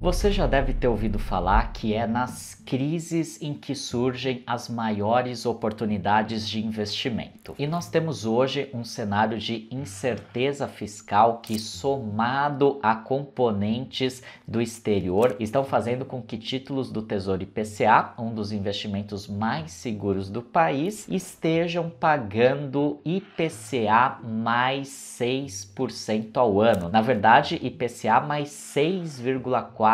Você já deve ter ouvido falar que é nas crises em que surgem as maiores oportunidades de investimento. E nós temos hoje um cenário de incerteza fiscal que, somado a componentes do exterior, estão fazendo com que títulos do Tesouro IPCA, um dos investimentos mais seguros do país, estejam pagando IPCA mais 6% ao ano. Na verdade, IPCA mais 6,4%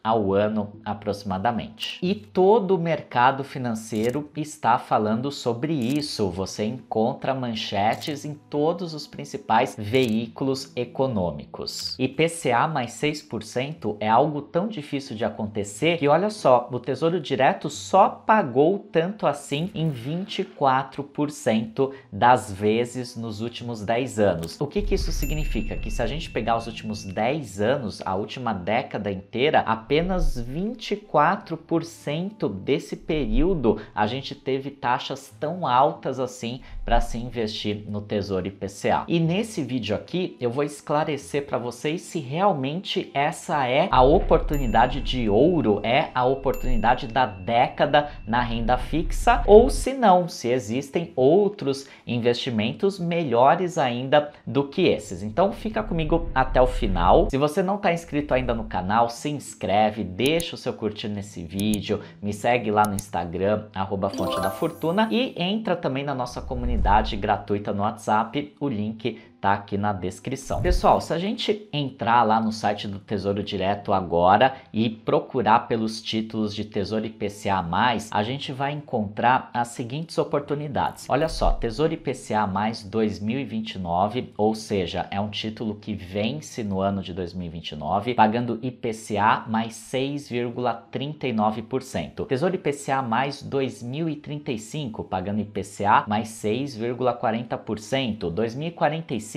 ao ano aproximadamente. E todo o mercado financeiro está falando sobre isso. Você encontra manchetes em todos os principais veículos econômicos. IPCA mais 6% é algo tão difícil de acontecer que, olha só, o Tesouro Direto só pagou tanto assim em 24% das vezes nos últimos 10 anos. O que isso significa? Que se a gente pegar os últimos 10 anos, a última década inteira, apenas 24% desse período a gente teve taxas tão altas assim para se investir no Tesouro IPCA. E nesse vídeo aqui eu vou esclarecer para vocês se realmente essa é a oportunidade de ouro, é a oportunidade da década na renda fixa, ou se não, se existem outros investimentos melhores ainda do que esses. Então fica comigo até o final. Se você não está inscrito ainda no canal, se inscreve, deixa o seu curtir nesse vídeo, me segue lá no Instagram, @fonte da fortuna, e entra também na nossa comunidade gratuita no WhatsApp, o link tá aqui na descrição. Pessoal, se a gente entrar lá no site do Tesouro Direto agora e procurar pelos títulos de Tesouro IPCA+, a gente vai encontrar as seguintes oportunidades. Olha só, Tesouro IPCA+ 2029, ou seja, é um título que vence no ano de 2029, pagando IPCA mais 6,39%. Tesouro IPCA mais 2035, pagando IPCA mais 6,40%. 2045,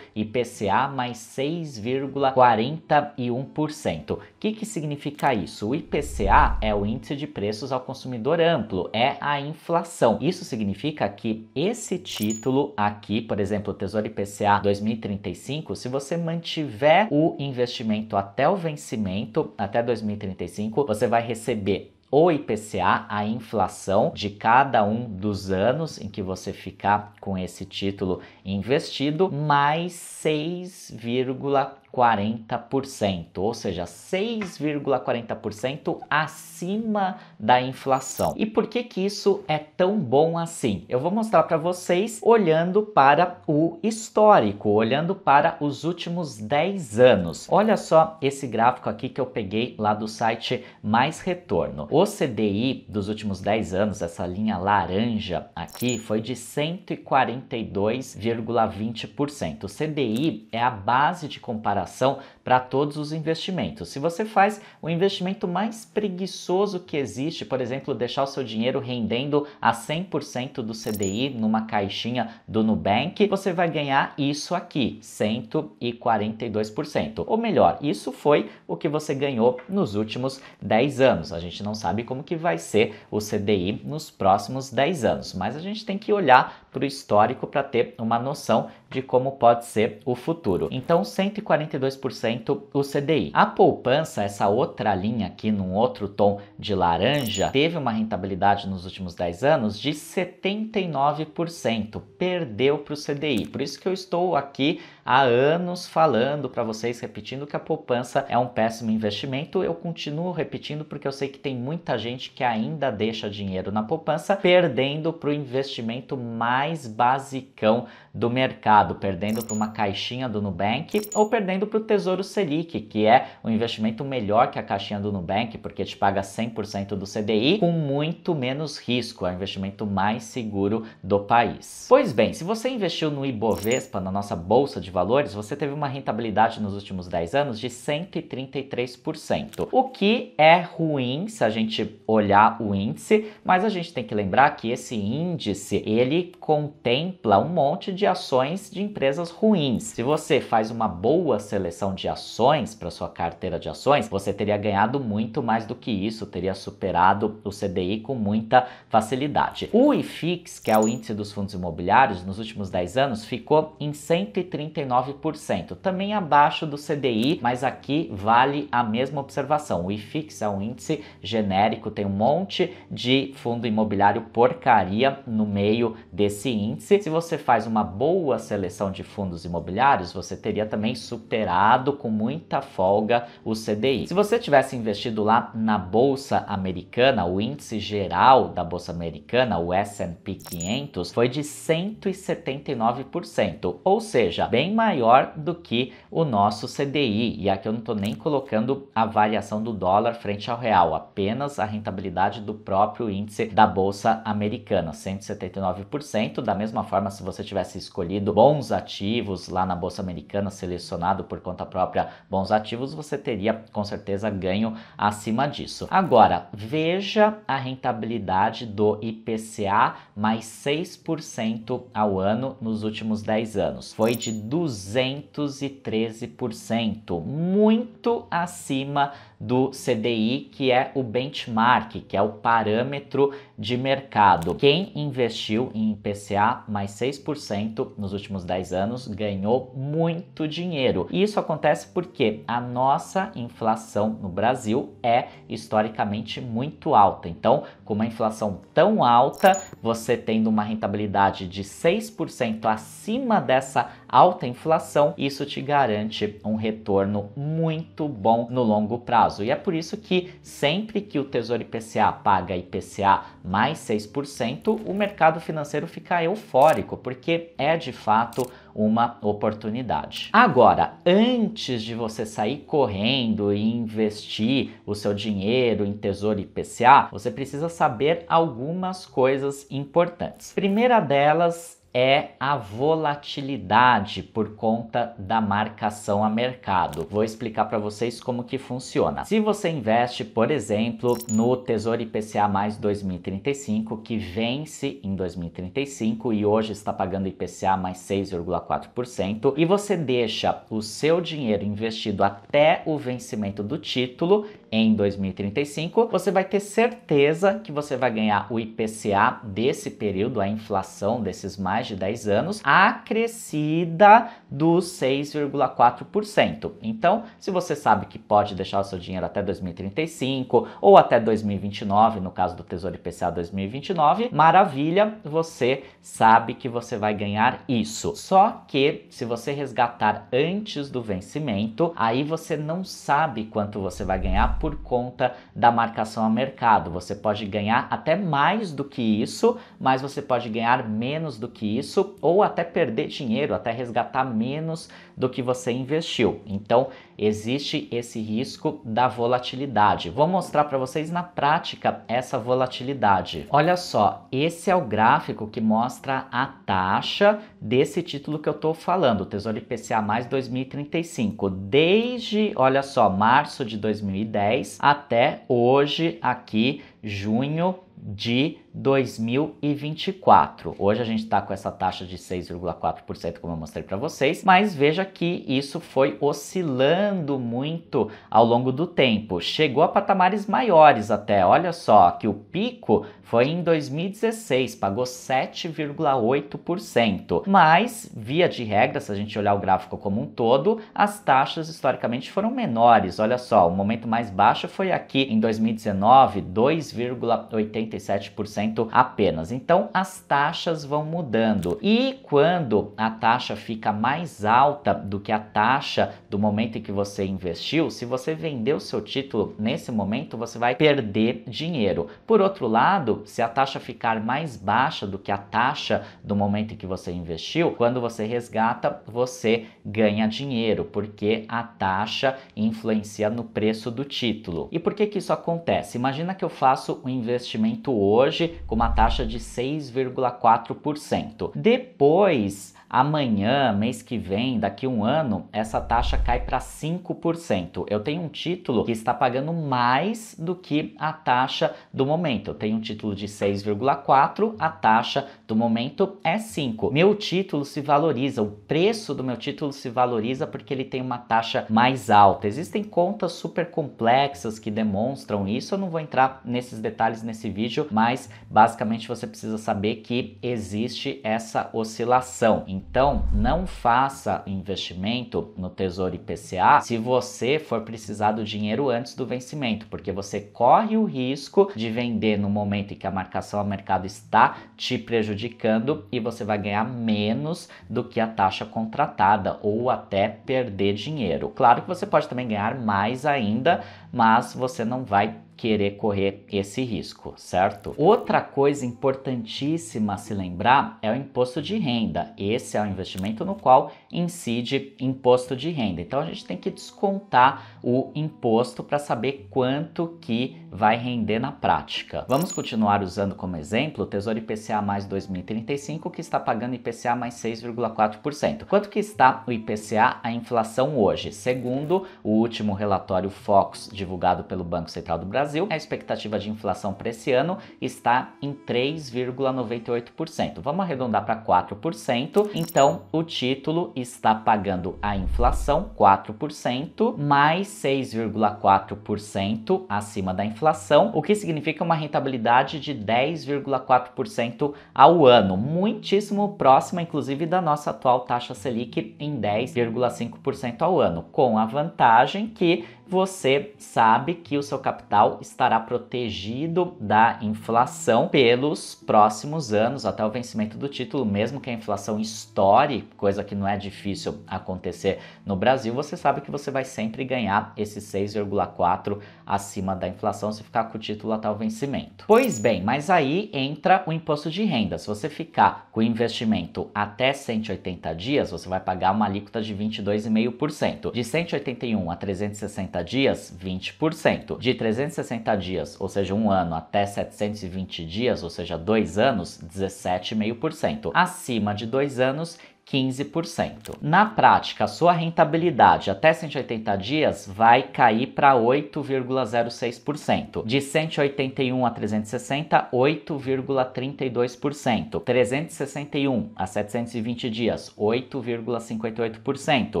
IPCA mais 6,41%. O que significa isso? O IPCA é o Índice de Preços ao Consumidor Amplo, é a inflação. Isso significa que esse título aqui, por exemplo, o Tesouro IPCA 2035, se você mantiver o investimento até o vencimento, até 2035, você vai receber o IPCA, a inflação de cada um dos anos em que você ficar com esse título investido, mais 6,40%, ou seja, 6,40% acima da inflação. E por que isso é tão bom assim? Eu vou mostrar para vocês olhando para o histórico, olhando para os últimos 10 anos. Olha só esse gráfico aqui que eu peguei lá do site Mais Retorno. O CDI dos últimos 10 anos, essa linha laranja aqui, foi de 142,20%. O CDI é a base de comparação para todos os investimentos. Se você faz o investimento mais preguiçoso que existe, por exemplo, deixar o seu dinheiro rendendo a 100% do CDI numa caixinha do Nubank, você vai ganhar isso aqui, 142%. Ou melhor, isso foi o que você ganhou nos últimos 10 anos. A gente não sabe como que vai ser o CDI nos próximos 10 anos, mas a gente tem que olhar para o histórico para ter uma noção de como pode ser o futuro. Então, 142% o CDI. A poupança, essa outra linha aqui num outro tom de laranja, teve uma rentabilidade nos últimos 10 anos de 79%, perdeu para o CDI. Por isso que eu estou aqui há anos falando para vocês, repetindo que a poupança é um péssimo investimento. Eu continuo repetindo porque eu sei que tem muita gente que ainda deixa dinheiro na poupança, perdendo para o investimento mais basicão do mercado, perdendo para uma caixinha do Nubank ou perdendo para o Tesouro Selic, que é um investimento melhor que a caixinha do Nubank, porque te paga 100% do CDI com muito menos risco, é o investimento mais seguro do país. Pois bem, se você investiu no Ibovespa, na nossa bolsa de valores, você teve uma rentabilidade nos últimos 10 anos de 133%, o que é ruim se a gente olhar o índice, mas a gente tem que lembrar que esse índice, ele contempla um monte de ações de empresas ruins. Se você faz uma boa seleção de ações para sua carteira de ações, você teria ganhado muito mais do que isso, teria superado o CDI com muita facilidade. O IFIX, que é o índice dos fundos imobiliários, nos últimos 10 anos ficou em 139 1,69%, também abaixo do CDI, mas aqui vale a mesma observação. O IFIX é um índice genérico, tem um monte de fundo imobiliário porcaria no meio desse índice. Se você faz uma boa seleção de fundos imobiliários, você teria também superado com muita folga o CDI. Se você tivesse investido lá na Bolsa Americana, o índice geral da Bolsa Americana, o S&P 500, foi de 179%, ou seja, bem maior do que o nosso CDI. E aqui eu não estou nem colocando a variação do dólar frente ao real, apenas a rentabilidade do próprio índice da Bolsa Americana, 179%. Da mesma forma, se você tivesse escolhido bons ativos lá na Bolsa Americana, selecionado por conta própria bons ativos, você teria com certeza ganho acima disso. Agora, veja a rentabilidade do IPCA mais 6% ao ano nos últimos 10 anos. Foi de 213%, muito acima do CDI, que é o benchmark, que é o parâmetro de mercado. Quem investiu em IPCA mais 6% nos últimos 10 anos ganhou muito dinheiro. E isso acontece porque a nossa inflação no Brasil é historicamente muito alta. Então, com uma inflação tão alta, você tendo uma rentabilidade de 6% acima dessa alta inflação, isso te garante um retorno muito bom no longo prazo. E é por isso que sempre que o Tesouro IPCA paga IPCA mais 6%, o mercado financeiro fica eufórico, porque é de fato uma oportunidade. Agora, antes de você sair correndo e investir o seu dinheiro em Tesouro IPCA, você precisa saber algumas coisas importantes. Primeira delas é a volatilidade por conta da marcação a mercado. Vou explicar para vocês como que funciona. Se você investe, por exemplo, no Tesouro IPCA mais 2035, que vence em 2035 e hoje está pagando IPCA mais 6,4%, e você deixa o seu dinheiro investido até o vencimento do título em 2035, você vai ter certeza que você vai ganhar o IPCA desse período, a inflação desses mais de 10 anos, acrescida dos 6,4%. Então, se você sabe que pode deixar o seu dinheiro até 2035 ou até 2029, no caso do Tesouro IPCA 2029, maravilha, você sabe que você vai ganhar isso. Só que se você resgatar antes do vencimento, aí você não sabe quanto você vai ganhar por conta da marcação a mercado. Você pode ganhar até mais do que isso, mas você pode ganhar menos do que isso, ou até perder dinheiro, até resgatar menos do que você investiu. Então, existe esse risco da volatilidade. Vou mostrar para vocês na prática essa volatilidade. Olha só, esse é o gráfico que mostra a taxa desse título que eu estou falando, o Tesouro IPCA mais 2035, desde, olha só, março de 2010 até hoje aqui, junho de 2024. Hoje a gente está com essa taxa de 6,4%, como eu mostrei para vocês, mas veja que isso foi oscilando muito ao longo do tempo. Chegou a patamares maiores até. Olha só, que o pico foi em 2016, pagou 7,8%. Mas, via de regra, se a gente olhar o gráfico como um todo, as taxas historicamente foram menores. Olha só, o momento mais baixo foi aqui em 2019, 2,87% apenas. Então, as taxas vão mudando. E quando a taxa fica mais alta do que a taxa do momento em que você investiu, se você vender o seu título nesse momento, você vai perder dinheiro. Por outro lado, se a taxa ficar mais baixa do que a taxa do momento em que você investiu, quando você resgata, você ganha dinheiro, porque a taxa influencia no preço do título. E por que que isso acontece? Imagina que eu faço um investimento hoje com uma taxa de 6,4%. Depois, amanhã, mês que vem, daqui um ano, essa taxa cai para 5%. Eu tenho um título que está pagando mais do que a taxa do momento. Eu tenho um título de 6,4%, a taxa do momento é 5%. Meu título se valoriza, o preço do meu título se valoriza porque ele tem uma taxa mais alta. Existem contas super complexas que demonstram isso, eu não vou entrar nesses detalhes nesse vídeo, mas basicamente você precisa saber que existe essa oscilação. Então, não faça investimento no Tesouro IPCA se você for precisar do dinheiro antes do vencimento, porque você corre o risco de vender no momento em que a marcação a mercado está te prejudicando e você vai ganhar menos do que a taxa contratada ou até perder dinheiro. Claro que você pode também ganhar mais ainda, mas você não vai querer correr esse risco, certo? Outra coisa importantíssima a se lembrar é o imposto de renda. Esse é o investimento no qual incide imposto de renda. Então a gente tem que descontar o imposto para saber quanto que vai render na prática. Vamos continuar usando como exemplo o Tesouro IPCA mais 2035, que está pagando IPCA mais 6,4%. Quanto que está o IPCA, a inflação hoje? Segundo o último relatório Focus divulgado pelo Banco Central do Brasil, a expectativa de inflação para esse ano está em 3,98%. Vamos arredondar para 4%. Então, o título está pagando a inflação 4% mais 6,4% acima da inflação, o que significa uma rentabilidade de 10,4% ao ano, muitíssimo próxima, inclusive, da nossa atual taxa Selic em 10,5% ao ano, com a vantagem que você sabe que o seu capital estará protegido da inflação pelos próximos anos, até o vencimento do título, mesmo que a inflação estoure, coisa que não é difícil acontecer no Brasil, você sabe que você vai sempre ganhar esse 6,4% acima da inflação se ficar com o título até o vencimento. Pois bem, mas aí entra o imposto de renda. Se você ficar com o investimento até 180 dias, você vai pagar uma alíquota de 22,5%. De 181 a 360 dias, 20%. De 360 dias, ou seja, um ano, até 720 dias, ou seja, 2 anos, 17,5%. Acima de 2 anos, 15%. Na prática, a sua rentabilidade até 180 dias vai cair para 8,06%. De 181 a 360, 8,32%. 361 a 720 dias, 8,58%.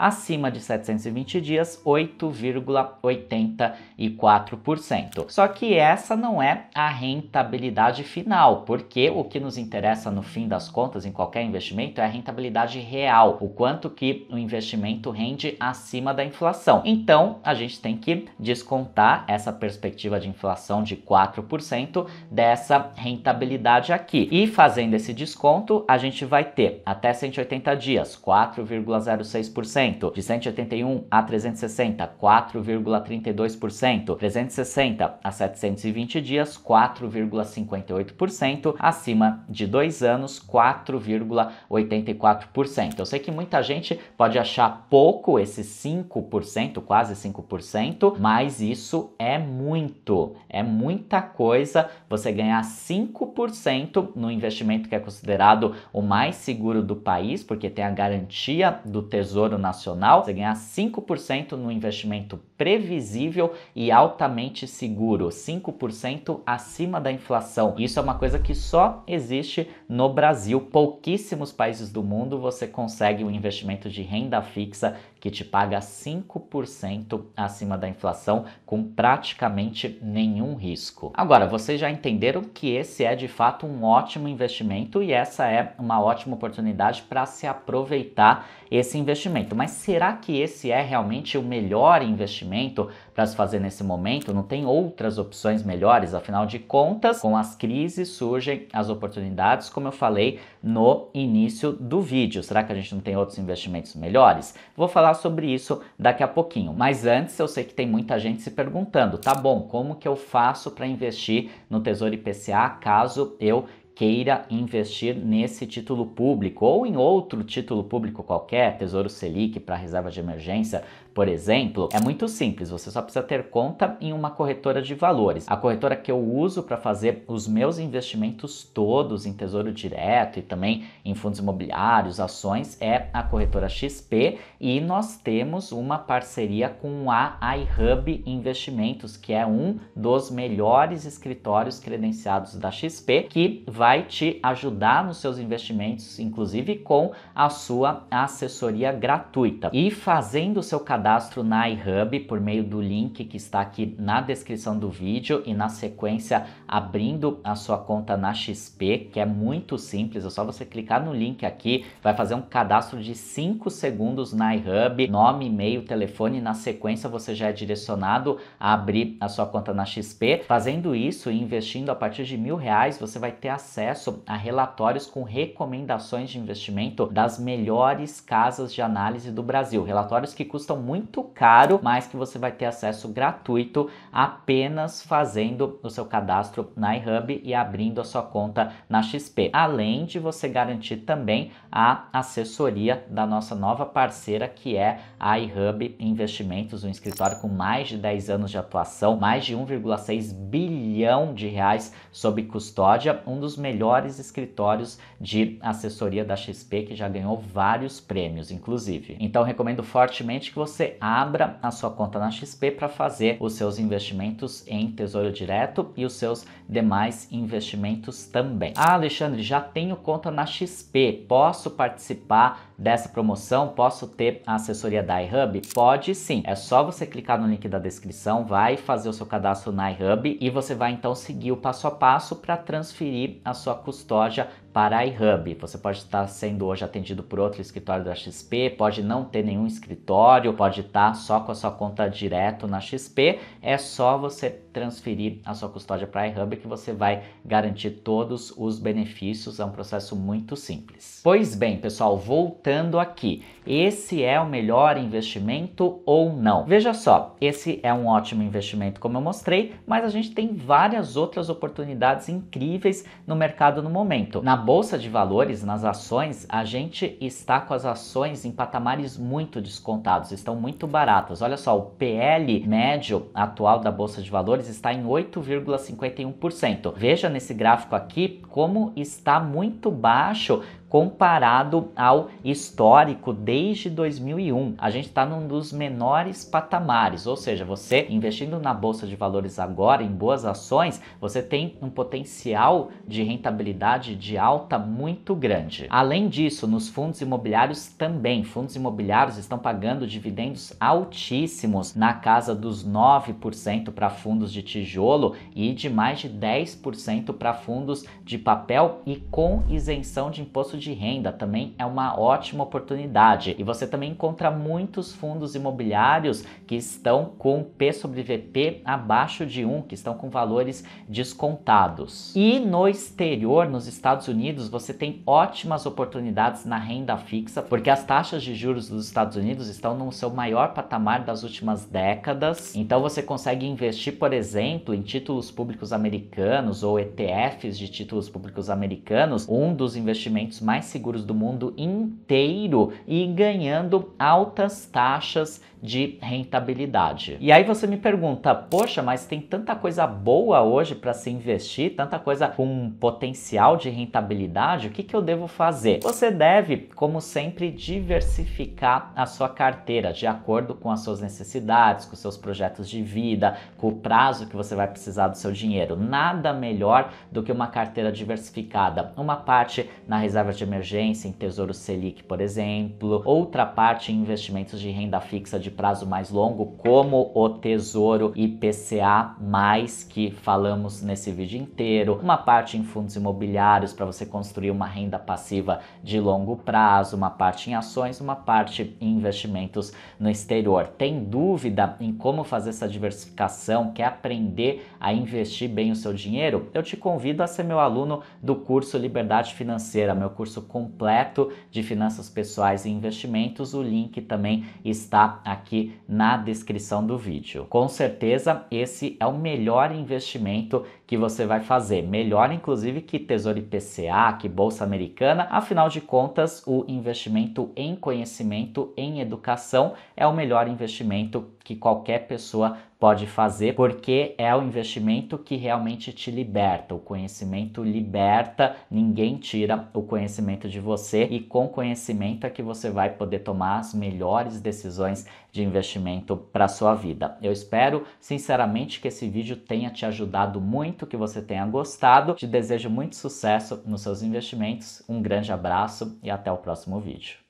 Acima de 720 dias, 8,84%. Só que essa não é a rentabilidade final, porque o que nos interessa no fim das contas em qualquer investimento é a rentabilidade real, o quanto que o investimento rende acima da inflação. Então, a gente tem que descontar essa perspectiva de inflação de 4% dessa rentabilidade aqui. E fazendo esse desconto, a gente vai ter até 180 dias, 4,06%, de 181 a 360, 4,32%, 360 a 720 dias, 4,58%, acima de 2 anos, 4,84%. Eu sei que muita gente pode achar pouco esse 5%, quase 5%, mas isso é muita coisa você ganhar 5% no investimento que é considerado o mais seguro do país, porque tem a garantia do Tesouro Nacional, você ganhar 5% no investimento previsível e altamente seguro, 5% acima da inflação. Isso é uma coisa que só existe no Brasil. Pouquíssimos países do mundo você consegue um investimento de renda fixa que te paga 5% acima da inflação com praticamente nenhum risco. Agora, vocês já entenderam que esse é de fato um ótimo investimento e essa é uma ótima oportunidade para se aproveitar esse investimento. Mas será que esse é realmente o melhor investimento para se fazer nesse momento? Não tem outras opções melhores? Afinal de contas, com as crises surgem as oportunidades, como eu falei no início do vídeo. Será que a gente não tem outros investimentos melhores? Vou falar sobre isso daqui a pouquinho. Mas antes, eu sei que tem muita gente se perguntando, tá bom, como que eu faço para investir no Tesouro IPCA caso eu queira investir nesse título público ou em outro título público qualquer, Tesouro Selic para reserva de emergência, por exemplo? É muito simples, você só precisa ter conta em uma corretora de valores. A corretora que eu uso para fazer os meus investimentos todos em Tesouro Direto e também em fundos imobiliários, ações, é a corretora XP, e nós temos uma parceria com a iHub Investimentos, que é um dos melhores escritórios credenciados da XP, que vai te ajudar nos seus investimentos, inclusive com a sua assessoria gratuita. E fazendo o seu cadastro cadastro na iHub por meio do link que está aqui na descrição do vídeo e na sequência abrindo a sua conta na XP, que é muito simples, é só você clicar no link aqui, vai fazer um cadastro de 5 segundos na iHub, nome, e-mail, telefone, na sequência você já é direcionado a abrir a sua conta na XP. Fazendo isso e investindo a partir de R$1.000, você vai ter acesso a relatórios com recomendações de investimento das melhores casas de análise do Brasil. Relatórios que custam muito caro, mas que você vai ter acesso gratuito apenas fazendo o seu cadastro na iHub e abrindo a sua conta na XP. Além de você garantir também a assessoria da nossa nova parceira, que é a iHub Investimentos, um escritório com mais de 10 anos de atuação, mais de 1,6 bilhão de reais sob custódia, um dos melhores escritórios de assessoria da XP, que já ganhou vários prêmios, inclusive. Então, recomendo fortemente que você abra a sua conta na XP para fazer os seus investimentos em Tesouro Direto e os seus demais investimentos também. Ah, Alexandre, já tenho conta na XP, posso participar dessa promoção? Posso ter a assessoria da iHub? Pode sim, é só você clicar no link da descrição, vai fazer o seu cadastro na iHub e você vai então seguir o passo a passo para transferir a sua custódia para a iHub. Você pode estar sendo hoje atendido por outro escritório da XP, pode não ter nenhum escritório, pode estar só com a sua conta direto na XP, é só você transferir a sua custódia para a iHub que você vai garantir todos os benefícios, é um processo muito simples. Pois bem, pessoal, voltando aqui, esse é o melhor investimento ou não? Veja só, esse é um ótimo investimento como eu mostrei, mas a gente tem várias outras oportunidades incríveis no mercado no momento. Na Bolsa de Valores, nas ações, a gente está com as ações em patamares muito descontados, estão muito baratas. Olha só, o PL médio atual da Bolsa de Valores está em 8,51%. Veja nesse gráfico aqui como está muito baixo comparado ao histórico desde 2001. A gente está num dos menores patamares, ou seja, você investindo na Bolsa de Valores agora em boas ações, você tem um potencial de rentabilidade de alta muito grande. Além disso, nos fundos imobiliários também, fundos imobiliários estão pagando dividendos altíssimos, na casa dos 9% para fundos de tijolo e de mais de 10% para fundos de papel e com isenção de imposto de renda, também é uma ótima oportunidade. E você também encontra muitos fundos imobiliários que estão com P sobre VP abaixo de 1, que estão com valores descontados. E no exterior, nos Estados Unidos, você tem ótimas oportunidades na renda fixa, porque as taxas de juros dos Estados Unidos estão no seu maior patamar das últimas décadas. Então você consegue investir, por exemplo, em títulos públicos americanos ou ETFs de títulos públicos americanos, um dos investimentos mais seguros do mundo inteiro, e ganhando altas taxas de rentabilidade. E aí você me pergunta, poxa, mas tem tanta coisa boa hoje para se investir, tanta coisa com potencial de rentabilidade, o que eu devo fazer? Você deve, como sempre, diversificar a sua carteira de acordo com as suas necessidades, com os seus projetos de vida, com o prazo que você vai precisar do seu dinheiro. Nada melhor do que uma carteira diversificada. Uma parte na reserva de emergência, em Tesouro Selic, por exemplo, outra parte em investimentos de renda fixa de prazo mais longo, como o Tesouro IPCA+, que falamos nesse vídeo inteiro, uma parte em fundos imobiliários para você construir uma renda passiva de longo prazo, uma parte em ações, uma parte em investimentos no exterior. Tem dúvida em como fazer essa diversificação? Quer aprender a investir bem o seu dinheiro? Eu te convido a ser meu aluno do curso Liberdade Financeira, meu curso completo de finanças pessoais e investimentos. O link também está aqui na descrição do vídeo. Com certeza esse é o melhor investimento que você vai fazer, melhor inclusive que Tesouro IPCA, que Bolsa Americana. Afinal de contas, o investimento em conhecimento, em educação, é o melhor investimento que qualquer pessoa pode fazer, porque é o investimento que realmente te liberta. O conhecimento liberta, ninguém tira o conhecimento de você, e com conhecimento é que você vai poder tomar as melhores decisões de investimento para a sua vida. Eu espero sinceramente que esse vídeo tenha te ajudado muito, que você tenha gostado. Te desejo muito sucesso nos seus investimentos. Um grande abraço e até o próximo vídeo.